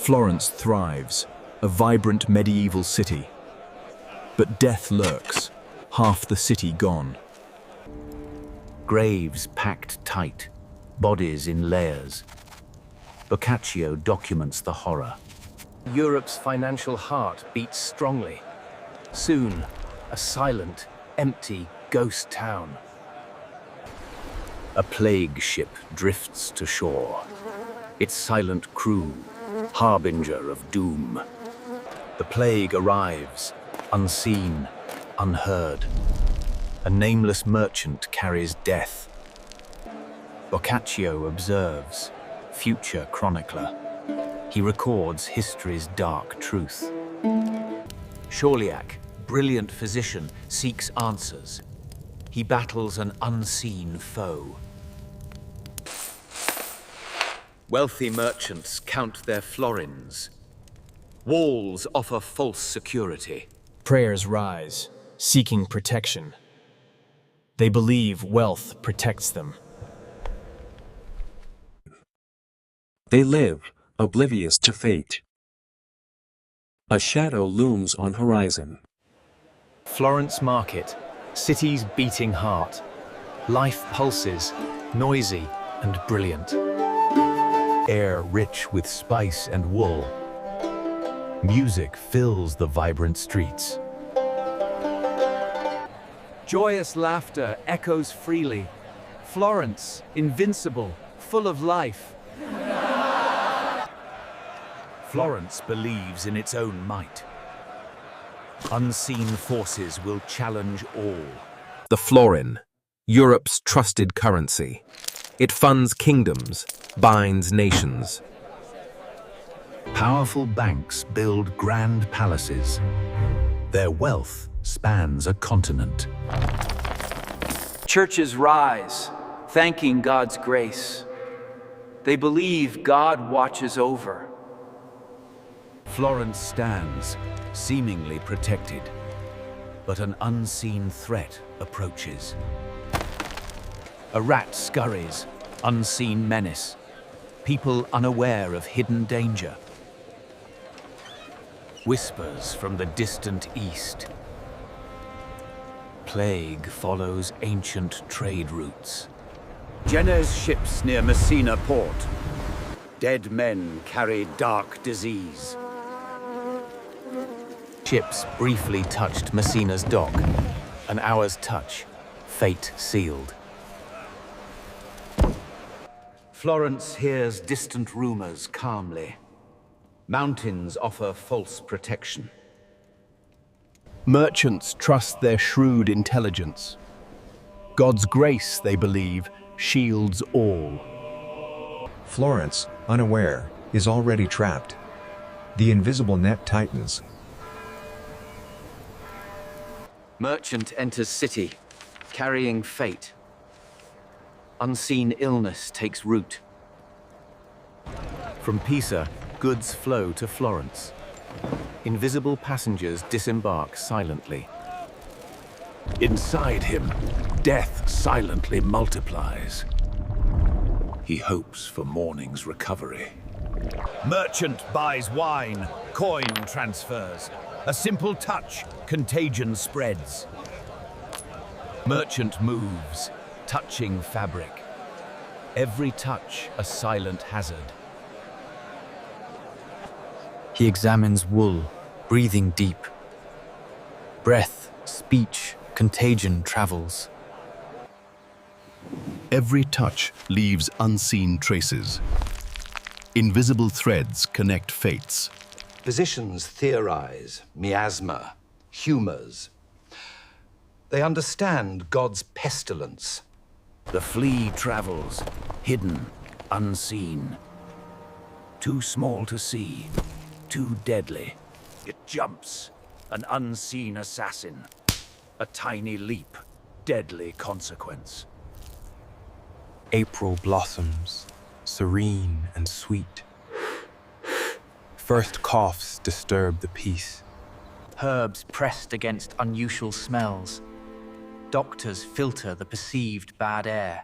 Florence thrives, a vibrant medieval city. But death lurks, half the city gone. Graves packed tight, bodies in layers. Boccaccio documents the horror. Europe's financial heart beats strongly. Soon, a silent, empty ghost town. A plague ship drifts to shore. Its silent crew, harbinger of doom. The plague arrives, unseen, unheard. A nameless merchant carries death. Boccaccio observes, future chronicler. He records history's dark truth. Chauliac, brilliant physician, seeks answers. He battles an unseen foe. Wealthy merchants count their florins. Walls offer false security. Prayers rise, seeking protection. They believe wealth protects them. They live, oblivious to fate. A shadow looms on horizon. Florence market, city's beating heart. Life pulses, noisy and brilliant. Air rich with spice and wool. Music fills the vibrant streets. Joyous laughter echoes freely. Florence, invincible, full of life. Florence believes in its own might. Unseen forces will challenge all. The florin, Europe's trusted currency. It funds kingdoms, binds nations. Powerful banks build grand palaces. Their wealth spans a continent. Churches rise, thanking God's grace. They believe God watches over. Florence stands, seemingly protected, but an unseen threat approaches. A rat scurries, unseen menace. People unaware of hidden danger. Whispers from the distant east. Plague follows ancient trade routes. Jenner's ships near Messina port. Dead men carry dark disease. Ships briefly touched Messina's dock. An hour's touch, fate sealed. Florence hears distant rumors calmly. Mountains offer false protection. Merchants trust their shrewd intelligence. God's grace, they believe, shields all. Florence, unaware, is already trapped. The invisible net tightens. Merchant enters city, carrying fate. Unseen illness takes root. From Pisa, goods flow to Florence. Invisible passengers disembark silently. Inside him, death silently multiplies. He hopes for morning's recovery. Merchant buys wine, coin transfers. A simple touch, contagion spreads. Merchant moves, touching fabric. Every touch a silent hazard. He examines wool, breathing deep. Breath, speech, contagion travels. Every touch leaves unseen traces. Invisible threads connect fates. Physicians theorize, miasma, humors. They understand God's pestilence. The flea travels, hidden, unseen. Too small to see, too deadly. It jumps, an unseen assassin. A tiny leap, deadly consequence. April blossoms, serene and sweet. First coughs disturb the peace. Herbs pressed against unusual smells. Doctors filter the perceived bad air.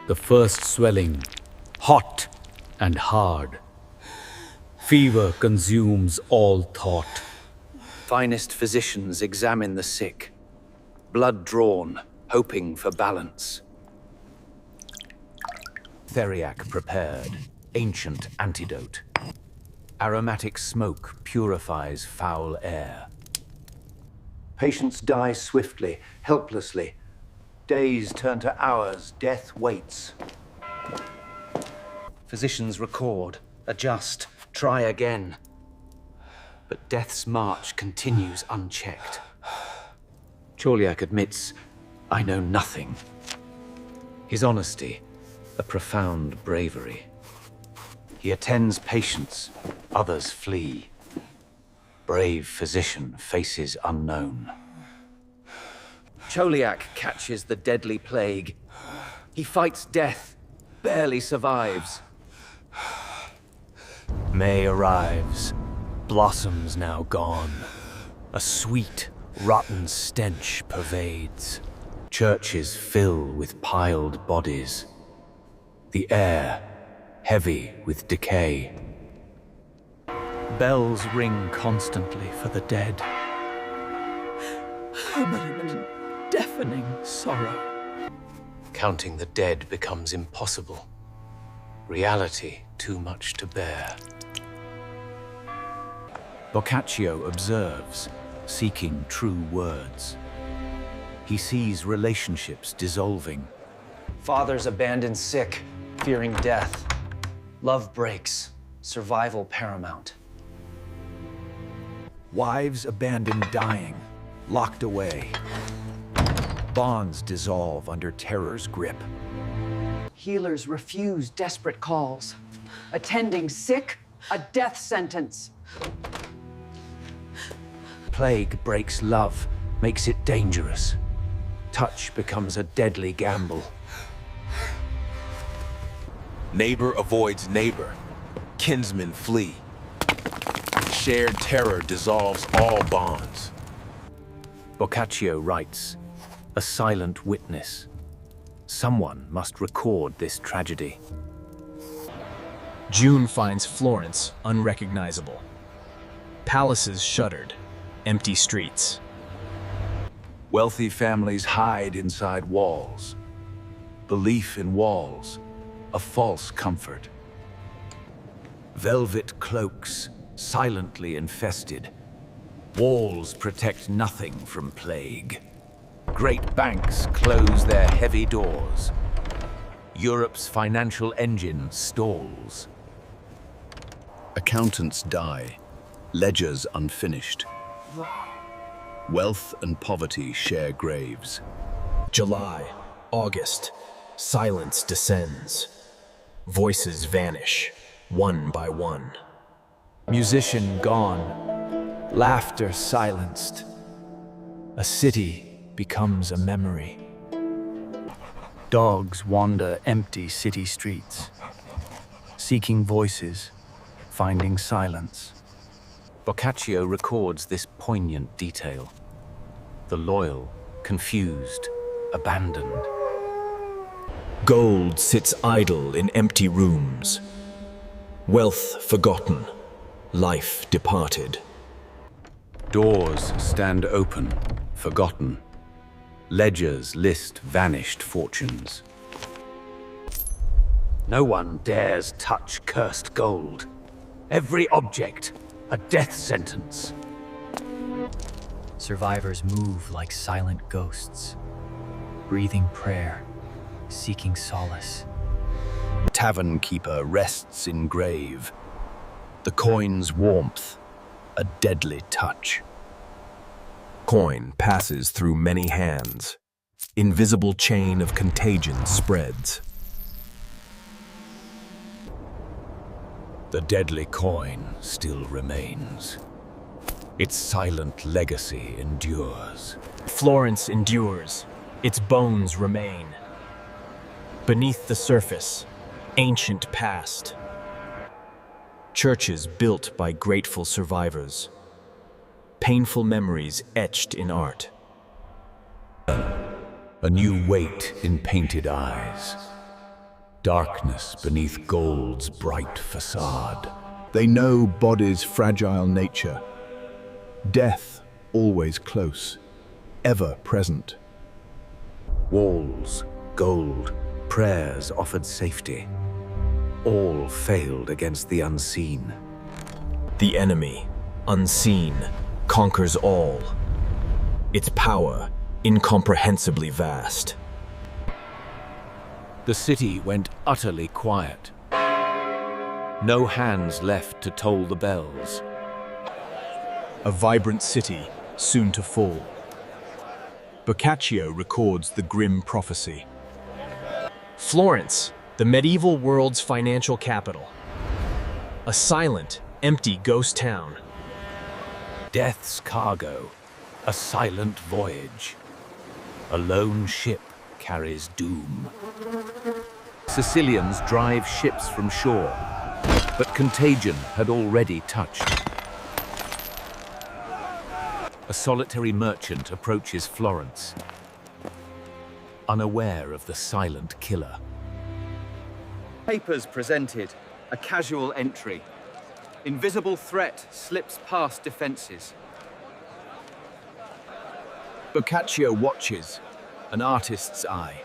The first swelling, hot and hard. Fever consumes all thought. Finest physicians examine the sick. Blood drawn, hoping for balance. Theriac prepared, ancient antidote. Aromatic smoke purifies foul air. Patients die swiftly, helplessly. Days turn to hours, death waits. Physicians record, adjust, try again. But death's march continues unchecked. Chorliac admits, I know nothing. His honesty, a profound bravery. He attends patients, others flee. Brave physician faces unknown. Choliak catches the deadly plague. He fights death, barely survives. May arrives, blossoms now gone. A sweet, rotten stench pervades. Churches fill with piled bodies. The air, heavy with decay. Bells ring constantly for the dead. Permanent, deafening sorrow. Counting the dead becomes impossible. Reality too much to bear. Boccaccio observes, seeking true words. He sees relationships dissolving. Fathers abandon sick, fearing death. Love breaks, survival paramount. Wives abandon dying, locked away. Bonds dissolve under terror's grip. Healers refuse desperate calls. Attending sick, a death sentence. Plague breaks love, makes it dangerous. Touch becomes a deadly gamble. Neighbor avoids neighbor. Kinsmen flee. Shared terror dissolves all bonds. Boccaccio writes, a silent witness. Someone must record this tragedy. June finds Florence unrecognizable. Palaces shuttered, empty streets. Wealthy families hide inside walls. Belief in walls, a false comfort. Velvet cloaks, silently infested. Walls protect nothing from plague. Great banks close their heavy doors. Europe's financial engine stalls. Accountants die, ledgers unfinished. Wealth and poverty share graves. July, August, silence descends. Voices vanish, one by one. Musician gone, laughter silenced. A city becomes a memory. Dogs wander empty city streets, seeking voices, finding silence. Boccaccio records this poignant detail. The loyal, confused, abandoned. Gold sits idle in empty rooms. Wealth forgotten, life departed. Doors stand open, forgotten. Ledgers list vanished fortunes. No one dares touch cursed gold. Every object, a death sentence. Survivors move like silent ghosts, breathing prayer, seeking solace. Tavern keeper rests in grave. The coin's warmth, a deadly touch. Coin passes through many hands. Invisible chain of contagion spreads. The deadly coin still remains. Its silent legacy endures. Florence endures, its bones remain. Beneath the surface, ancient past. Churches built by grateful survivors. Painful memories etched in art. A new weight in painted eyes. Darkness beneath gold's bright facade. They know body's fragile nature. Death always close, ever present. Walls, gold, prayers offered safety. All failed against the unseen. The enemy, unseen, conquers all. Its power, incomprehensibly vast. The city went utterly quiet. No hands left to toll the bells. A vibrant city, soon to fall. Boccaccio records the grim prophecy. Florence, the medieval world's financial capital. A silent, empty ghost town. Death's cargo, a silent voyage. A lone ship carries doom. Sicilians drive ships from shore, but contagion had already touched. A solitary merchant approaches Florence, unaware of the silent killer. Papers presented, a casual entry. Invisible threat slips past defenses. Boccaccio watches, an artist's eye.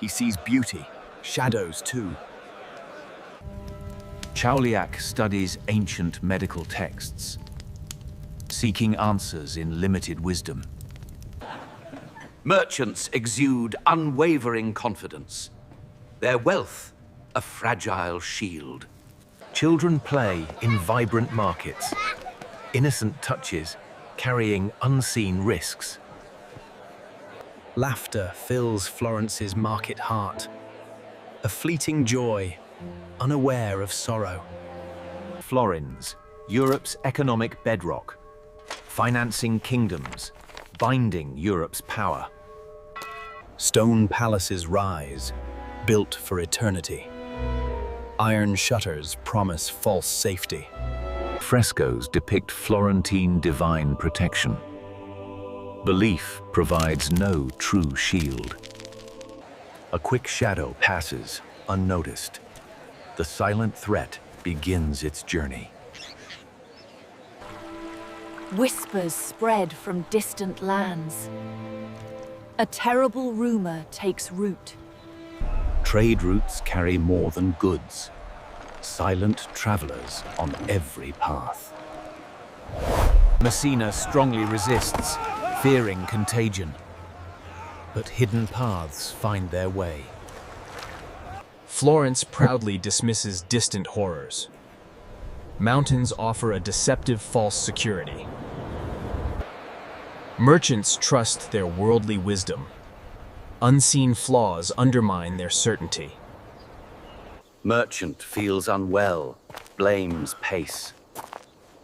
He sees beauty, shadows too. Chauliac studies ancient medical texts, seeking answers in limited wisdom. Merchants exude unwavering confidence. Their wealth, a fragile shield. Children play in vibrant markets, innocent touches carrying unseen risks. Laughter fills Florence's market heart. A fleeting joy, unaware of sorrow. Florence, Europe's economic bedrock, financing kingdoms, binding Europe's power. Stone palaces rise, built for eternity. Iron shutters promise false safety. Frescoes depict Florentine divine protection. Belief provides no true shield. A quick shadow passes, unnoticed. The silent threat begins its journey. Whispers spread from distant lands. A terrible rumor takes root. Trade routes carry more than goods. Silent travelers on every path. Messina strongly resists, fearing contagion. But hidden paths find their way. Florence proudly dismisses distant horrors. Mountains offer a deceptive false security. Merchants trust their worldly wisdom. Unseen flaws undermine their certainty. Merchant feels unwell, blames pace.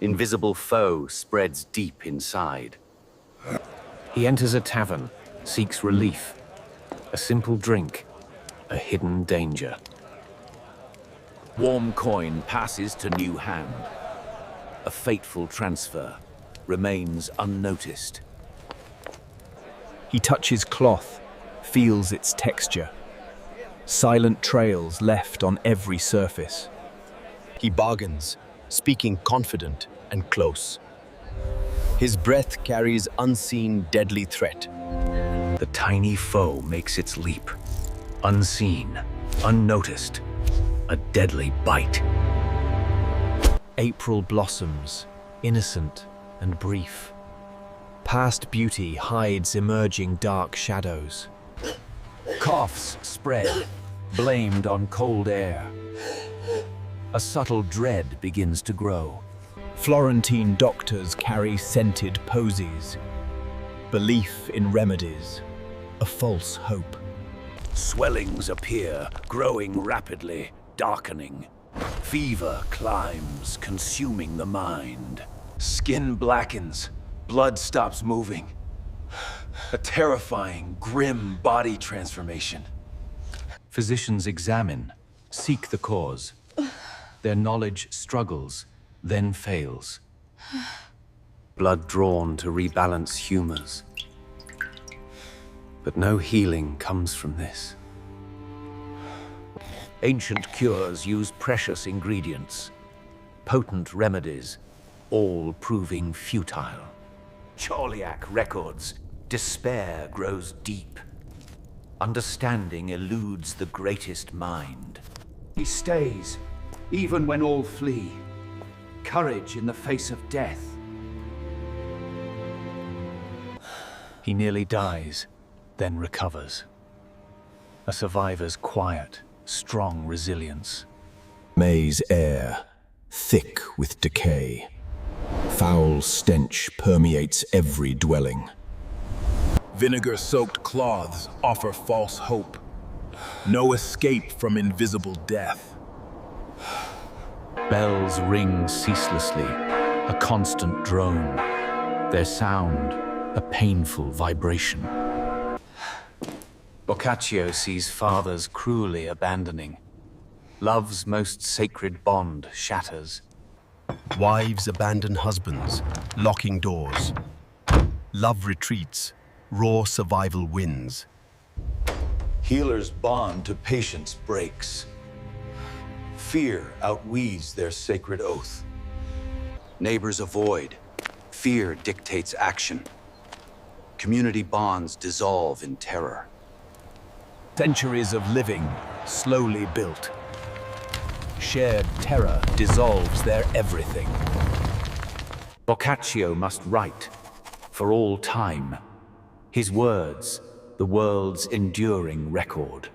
Invisible foe spreads deep inside. He enters a tavern, seeks relief. A simple drink, a hidden danger. Warm coin passes to new hand. A fateful transfer remains unnoticed. He touches cloth, feels its texture. Silent trails left on every surface. He bargains, speaking confident and close. His breath carries unseen deadly threat. The tiny foe makes its leap. Unseen, unnoticed, a deadly bite. April blossoms, innocent and brief. Past beauty hides emerging dark shadows. Coughs spread, blamed on cold air. A subtle dread begins to grow. Florentine doctors carry scented posies. Belief in remedies, a false hope. Swellings appear, growing rapidly, darkening. Fever climbs, consuming the mind. Skin blackens, blood stops moving. A terrifying, grim body transformation. Physicians examine, seek the cause. Their knowledge struggles, then fails. Blood drawn to rebalance humors. But no healing comes from this. Ancient cures use precious ingredients. potent remedies, all proving futile. Chauliac records, despair grows deep. Understanding eludes the greatest mind. He stays, even when all flee. Courage in the face of death. He nearly dies, then recovers. A survivor's quiet, strong resilience. May's air, thick with decay. Foul stench permeates every dwelling. Vinegar-soaked cloths offer false hope. No escape from invisible death. Bells ring ceaselessly, a constant drone. Their sound, a painful vibration. Boccaccio sees fathers cruelly abandoning. Love's most sacred bond shatters. Wives abandon husbands, locking doors. Love retreats, raw survival wins. Healers' bond to patience breaks. Fear outweeds their sacred oath. Neighbors avoid. Fear dictates action. Community bonds dissolve in terror. Centuries of living, slowly built. Shared terror dissolves their everything. Boccaccio must write, for all time. His words, the world's enduring record.